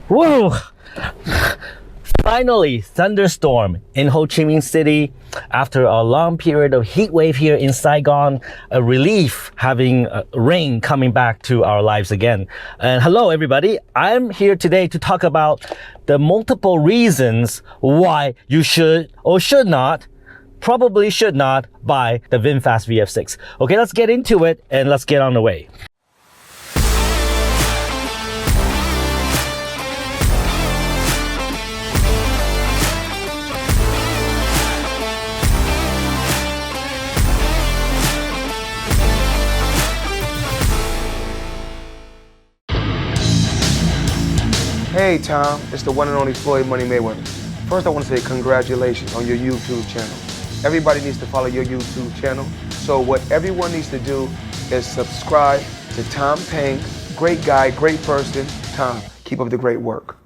Whoa! Finally, thunderstorm in Ho Chi Minh City. After a long period of heat wave here in Saigon, a relief having rain coming back to our lives again. And hello everybody, I'm here today to talk about the multiple reasons why you should or should not, probably should not buy the VinFast VF6. Okay, let's get into it and let's get on the way. Hey Tom, it's the one and only Floyd Money Mayweather. First I want to say congratulations on your YouTube channel. Everybody needs to follow your YouTube channel. So what everyone needs to do is subscribe to Tom Pang. Great guy, great person. Tom, keep up the great work.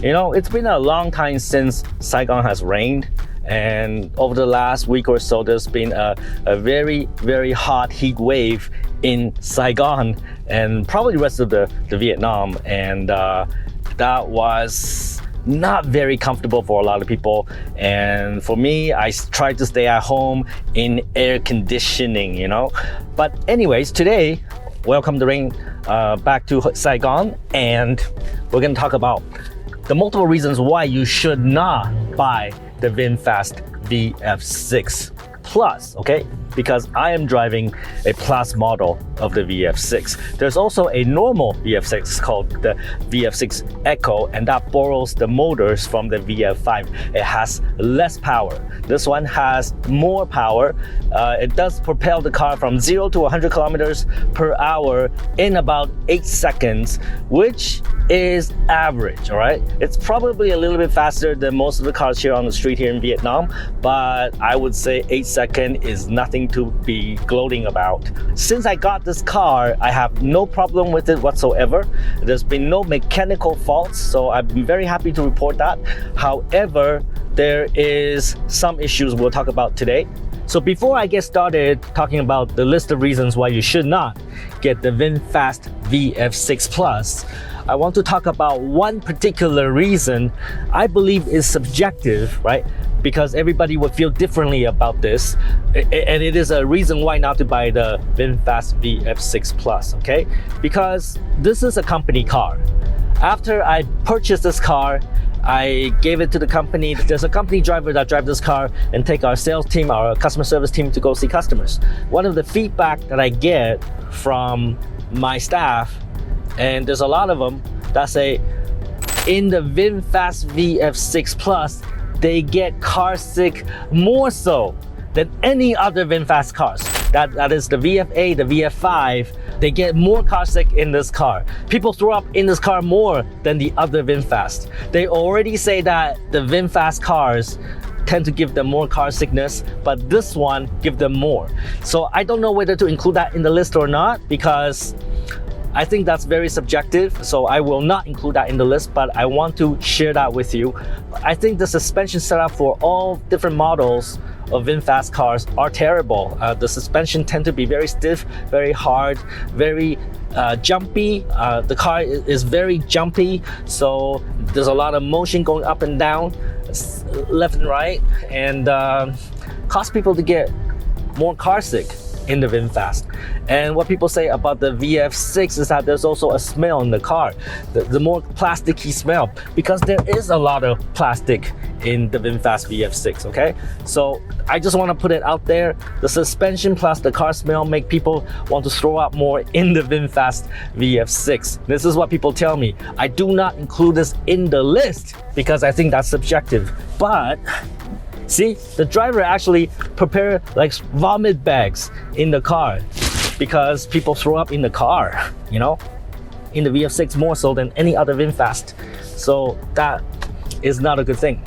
You know, it's been a long time since Saigon has rained, and over the last week or so there's been a very, very hot heat wave in Saigon and probably the rest of the Vietnam, and that was not very comfortable for a lot of people. And for me, I tried to stay at home in air conditioning, you know. But anyways, today, welcome the rain back to Saigon, and we're gonna talk about the multiple reasons why you should not buy the VinFast VF6 Plus, okay? Because I am driving a Plus model of the VF6. There's also a normal VF6 called the VF6 Echo, and that borrows the motors from the VF5. It has less power. This one has more power. It does propel the car from 0 to 100 kilometers per hour in about 8 seconds, which is average, all right? It's probably a little bit faster than most of the cars here on the street here in Vietnam, but I would say 8 seconds is nothing to be gloating about. Since I got this car, I have no problem with it whatsoever. There's been no mechanical faults, so I'm very happy to report that. However, there is some issues we'll talk about today. So before I get started talking about the list of reasons why you should not get the VinFast VF6 Plus, I want to talk about one particular reason I believe is subjective, right? Because everybody would feel differently about this, and it is a reason why not to buy the VinFast VF6 Plus, okay? Because this is a company car. After I purchased this car, I gave it to the company. There's a company driver that drives this car and take our sales team, our customer service team to go see customers. One of the feedback that I get from my staff, and there's a lot of them, that say in the VinFast VF6 Plus, they get car sick more so than any other VinFast cars. That is the VF8, the VF5, they get more car sick in this car. People throw up in this car more than the other VinFast. They already say that the VinFast cars tend to give them more car sickness, but this one give them more. So I don't know whether to include that in the list or not, because I think that's very subjective, so I will not include that in the list, but I want to share that with you. I think the suspension setup for all different models of VinFast cars are terrible. The suspension tend to be very stiff, very hard, very jumpy. The car is very jumpy, so there's a lot of motion going up and down, left and right, and cause people to get more car sick in the VinFast. And what people say about the VF6 is that there's also a smell in the car, the more plasticky smell, because there is a lot of plastic in the VinFast VF6, okay? So I just want to put it out there. The suspension plus the car smell make people want to throw up more in the VinFast VF6. This is what people tell me. I do not include this in the list because I think that's subjective. But see, the driver actually prepared like vomit bags in the car because people throw up in the car, you know, in the VF6 more so than any other VinFast. So that is not a good thing.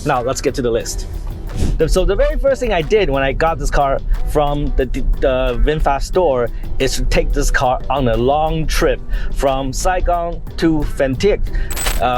Now let's get to the list. So the very first thing I did when I got this car from the VinFast store is to take this car on a long trip from Saigon to Phan Thiet.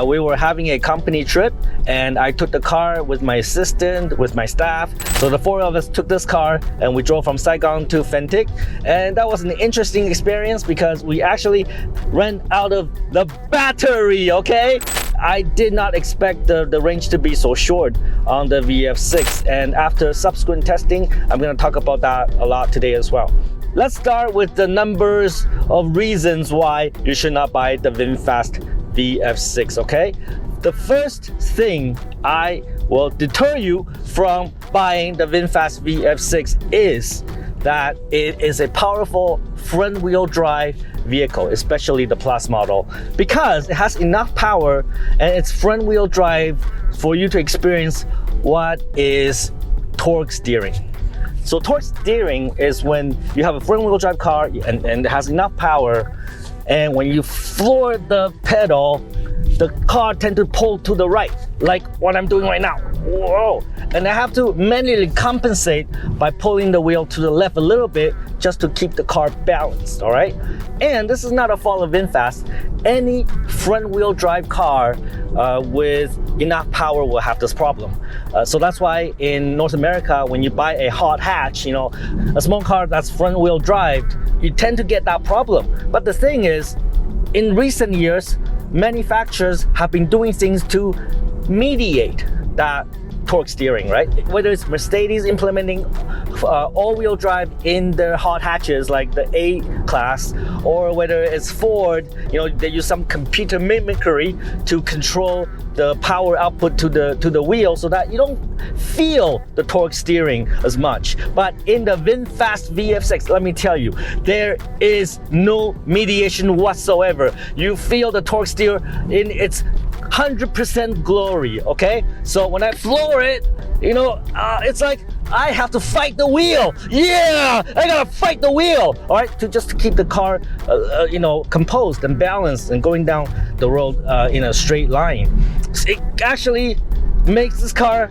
We were having a company trip and I took the car with my assistant, with my staff. So the four of us took this car and we drove from Saigon to Phan Thiet. And that was an interesting experience because we actually ran out of the battery, okay? I did not expect the range to be so short on the VF6, and after subsequent testing, I'm going to talk about that a lot today as well. Let's start with the numbers of reasons why you should not buy the VinFast VF6, okay? The first thing I will deter you from buying the VinFast VF6 is that it is a powerful front-wheel drive vehicle, especially the Plus model, because it has enough power and it's front-wheel drive for you to experience what is torque steering. So torque steering is when you have a front-wheel drive car and it has enough power, and when you floor the pedal, the car tends to pull to the right, like what I'm doing right now. Whoa! And I have to manually compensate by pulling the wheel to the left a little bit just to keep the car balanced, all right? And this is not a fault of VinFast. Any front-wheel drive car with enough power will have this problem. So that's why in North America, when you buy a hot hatch, you know, a small car that's front-wheel drive, you tend to get that problem. But the thing is, in recent years, manufacturers have been doing things to mediate that torque steering, right? Whether it's Mercedes implementing all-wheel drive in their hot hatches like the A-Class, or whether it's Ford, you know, they use some computer mimicry to control the power output to the wheel so that you don't feel the torque steering as much. But in the VinFast VF6, let me tell you, there is no mediation whatsoever. You feel the torque steer in its 100% glory, okay? So when I floor it, you know, it's like I have to fight the wheel. Yeah, I gotta fight the wheel, all right, to keep the car, you know, composed and balanced and going down the road in a straight line. It actually makes this car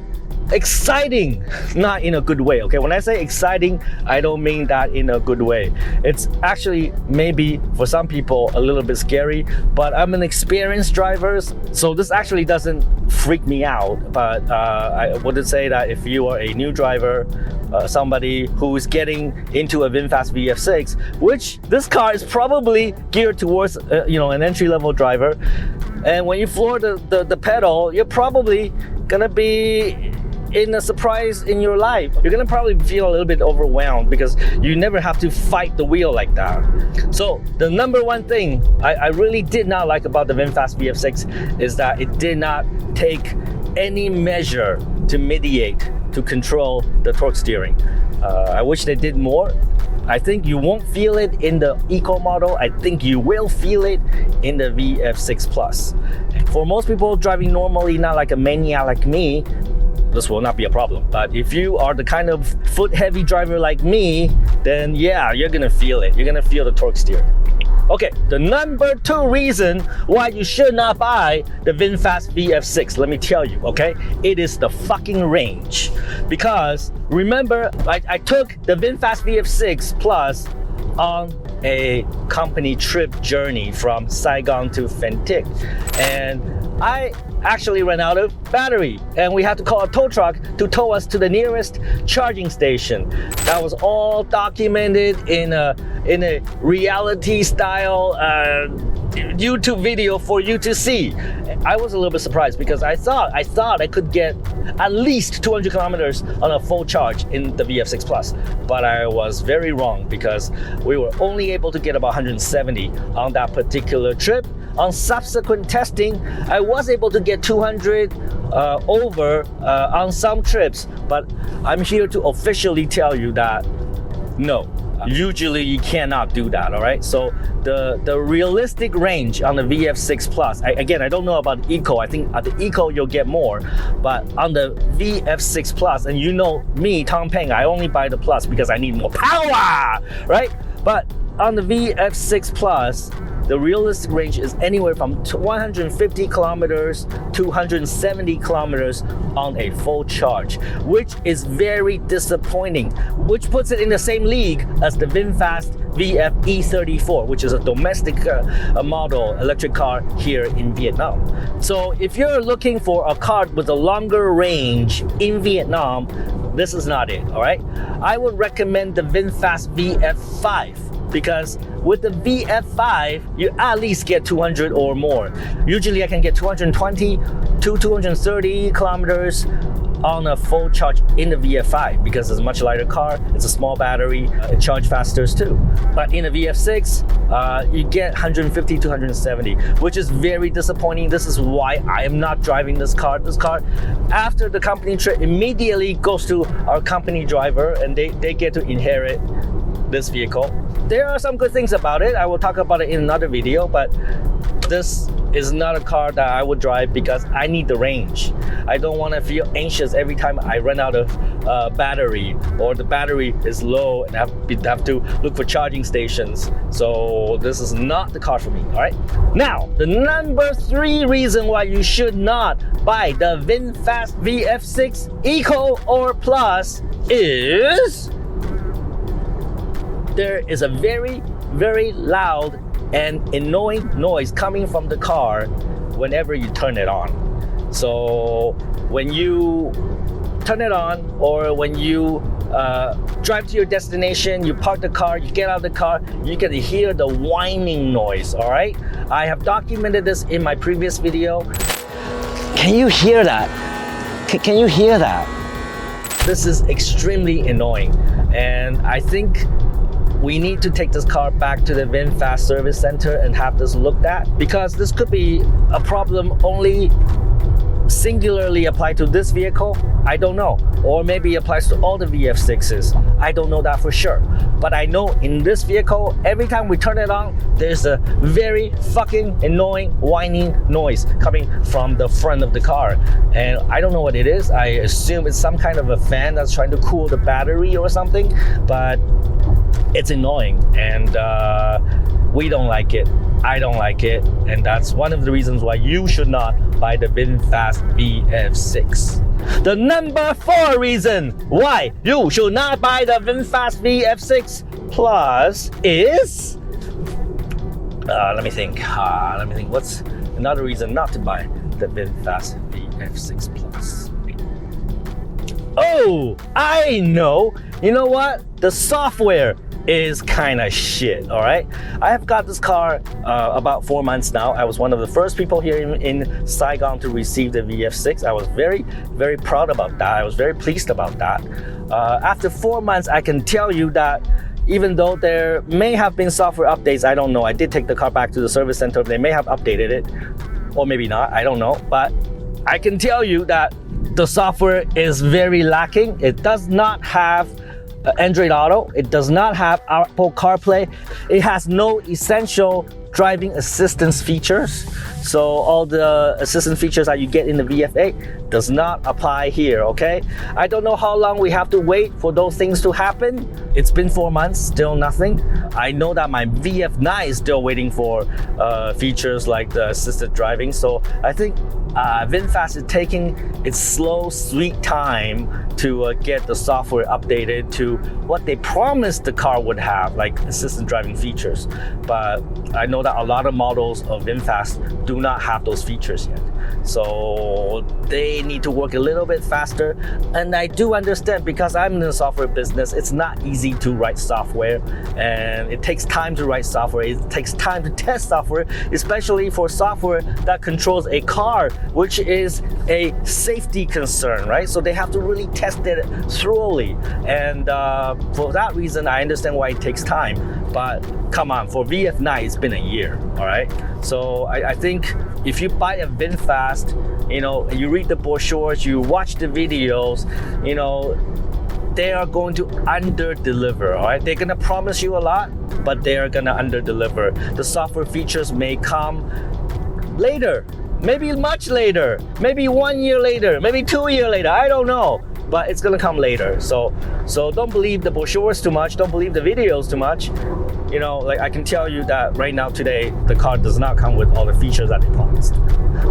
exciting, not in a good way, okay? When I say exciting, I don't mean that in a good way. It's actually maybe for some people a little bit scary, but I'm an experienced driver, so this actually doesn't freak me out. But I would say that if you are a new driver, somebody who is getting into a VinFast VF6, which this car is probably geared towards you know, an entry-level driver, and when you floor the pedal, you're probably gonna be in a surprise in your life. You're gonna probably feel a little bit overwhelmed because you never have to fight the wheel like that. So the number one thing I really did not like about the VinFast VF6 is that it did not take any measure to mediate, to control the torque steering. I wish they did more. I think you won't feel it in the Eco model. I think you will feel it in the VF6 Plus. For most people driving normally, not like a maniac like me, this will not be a problem. But if you are the kind of foot heavy driver like me, then yeah, you're gonna feel it. You're gonna feel the torque steer. Okay, the number two reason why you should not buy the VinFast VF6, let me tell you, okay? It is the fucking range. Because remember, I took the VinFast VF6 Plus on a company trip journey from Saigon to Phan Thiet, and I actually ran out of battery and we had to call a tow truck to tow us to the nearest charging station. That was all documented in a reality style YouTube video for you to see. I was a little bit surprised because I thought I could get at least 200 kilometers on a full charge in the VF6 Plus, but I was very wrong because we were only able to get about 170 on that particular trip. On subsequent testing, I was able to get 200 over on some trips, but I'm here to officially tell you that no, usually you cannot do that, all right? So the realistic range on the VF6 Plus, again, I don't know about Eco. I think at the Eco you'll get more, but on the VF6 Plus, and you know me, Tom Peng, I only buy the Plus because I need more power, right? But on the VF6 Plus, the realistic range is anywhere from 150 kilometers to 170 kilometers on a full charge, which is very disappointing, which puts it in the same league as the VinFast VF34, which is a domestic model electric car here in Vietnam. So if you're looking for a car with a longer range in Vietnam, this is not it, all right? I would recommend the VinFast VF5, because with the VF5, you at least get 200 or more. Usually I can get 220 to 230 kilometers on a full charge in the VF5 because it's a much lighter car, it's a small battery, it charges faster too. But in the VF6, you get 150 to 170, which is very disappointing. This is why I am not driving this car. This car, after the company trip, immediately goes to our company driver and they get to inherit this vehicle. There are some good things about it. I will talk about it in another video, but this is not a car that I would drive because I need the range. I don't want to feel anxious every time I run out of battery or the battery is low and I have to look for charging stations. So this is not the car for me, all right? Now, the number 3 reason why you should not buy the VinFast VF6 Eco or Plus is there is a very, very loud and annoying noise coming from the car whenever you turn it on. So when you turn it on or when you drive to your destination, you park the car, you get out of the car, you can hear the whining noise, all right? I have documented this in my previous video. Can you hear that? Can you hear that? This is extremely annoying, and I think we need to take this car back to the VinFast service center and have this looked at, because this could be a problem only singularly applied to this vehicle. I don't know, or maybe it applies to all the VF6s. I don't know that for sure, but I know in this vehicle, every time we turn it on, there's a very fucking annoying whining noise coming from the front of the car, and I don't know what it is. I assume it's some kind of a fan that's trying to cool the battery or something, but it's annoying, and we don't like it. I don't like it, and that's one of the reasons why you should not buy the VinFast VF6. The number 4 reason why you should not buy the VinFast VF6 Plus is let me think. What's another reason not to buy the VinFast VF6 Plus? Oh, I know. You know what? The software is kind of shit, all right? I have got this car about 4 months now. I was one of the first people here in Saigon to receive the VF6. I was very, very proud about that. I was very pleased about that. After 4 months, I can tell you that even though there may have been software updates, I don't know. I did take the car back to the service center. They may have updated it, or maybe not, I don't know. But I can tell you that the software is very lacking. It does not have Android Auto. It does not have Apple CarPlay. It has no essential driving assistance features. So all the assistance features that you get in the VF8 does not apply here, okay? I don't know how long we have to wait for those things to happen. It's been 4 months, still nothing. I know that my VF9 is still waiting for features like the assisted driving. So I think VinFast is taking its slow, sweet time to get the software updated to what they promised the car would have, like assistant driving features. But I know that a lot of models of VinFast do not have those features yet. So they need to work a little bit faster. And I do understand, because I'm in the software business, it's not easy to write software, and it takes time to write software. It takes time to test software, especially for software that controls a car, which is a safety concern, right? So they have to really test it thoroughly. And for that reason, I understand why it takes time. But come on, for VF9, it's been a year, all right? So I think if you buy a VinFast, you know, you read the brochures, you watch the videos, you know, they are going to under-deliver, all right? They're gonna promise you a lot, but they are gonna under-deliver. The software features may come later maybe much later, maybe 1 year later, maybe 2 years later, I don't know. But it's gonna come later. So don't believe the brochures too much, don't believe the videos too much. You know, like I can tell you that right now today, the car does not come with all the features that they promised.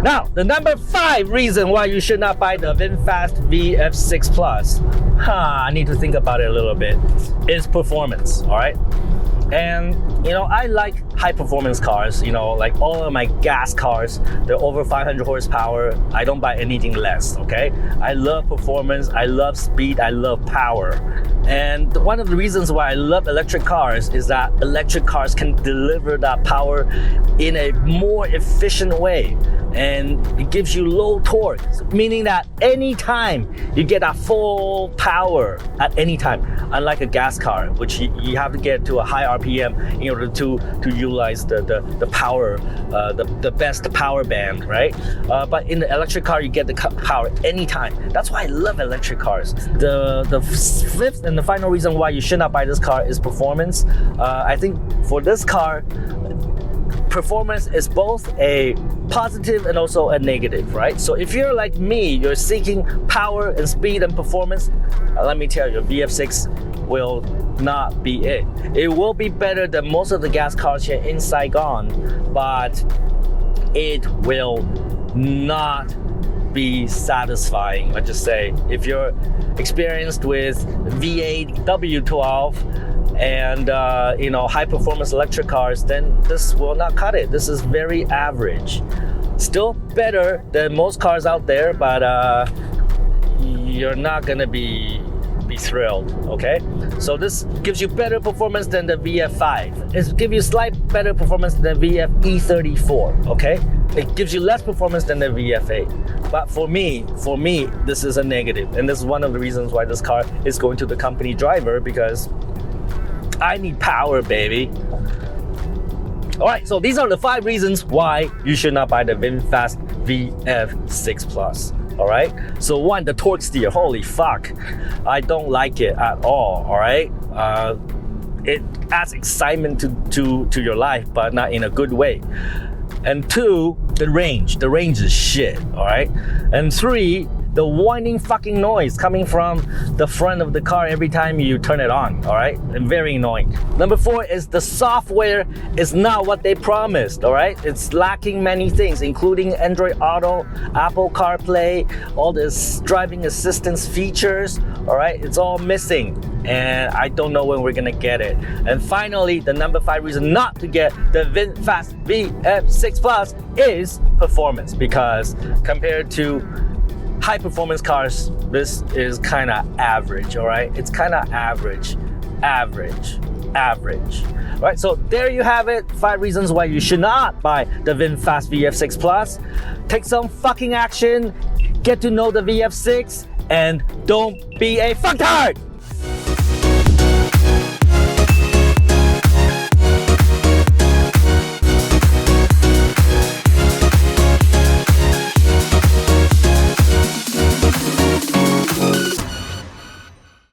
Now, the number 5 reason why you should not buy the VinFast VF6 Plus, I need to think about it a little bit, is performance, all right? And you know, I like high performance cars, you know, like all of my gas cars, they're over 500 horsepower. I don't buy anything less, okay? I love performance, I love speed, I love power. And one of the reasons why I love electric cars is that electric cars can deliver that power in a more efficient way. And it gives you low torque, meaning that anytime you get that full power at any time, unlike a gas car, which you have to get to a high RPM in order to utilize the power, the best power band, right? But in the electric car, you get the power anytime. That's why I love electric cars. The 5th and the final reason why you should not buy this car is performance. I think for this car, performance is both a positive and also a negative, right? So if you're like me, you're seeking power and speed and performance, let me tell you, VF6 will not be it. It will be better than most of the gas cars here in Saigon, but it will not be satisfying. Let's just say, if you're experienced with V8, W12, and you know, high performance electric cars, then this will not cut it. This is very average. Still better than most cars out there, but you're not gonna be thrilled, okay? So this gives you better performance than the VF5. It gives you slight better performance than the VF E34, okay? It gives you less performance than the VF8. But for me, this is a negative. And this is one of the reasons why this car is going to the company driver, because I need power, baby. All right, so these are the 5 reasons why you should not buy the VinFast VF6 Plus. All right, so 1, the torque steer. Holy fuck, I don't like it at all. All right, it adds excitement to your life, but not in a good way. And 2, the range. The range is shit. All right, and 3, the whining fucking noise coming from the front of the car every time you turn it on, all right? And very annoying. Number 4 is the software is not what they promised, all right? It's lacking many things, including Android Auto, Apple CarPlay, all this driving assistance features, all right? It's all missing, and I don't know when we're gonna get it. And finally, the number 5 reason not to get the VinFast VF6 Plus is performance, because compared to high performance cars, this is kind of average, all right? It's kind of average. Right, so there you have it. 5 reasons why you should not buy the VinFast VF6 Plus. Take some fucking action, get to know the VF6, and don't be a fucktard!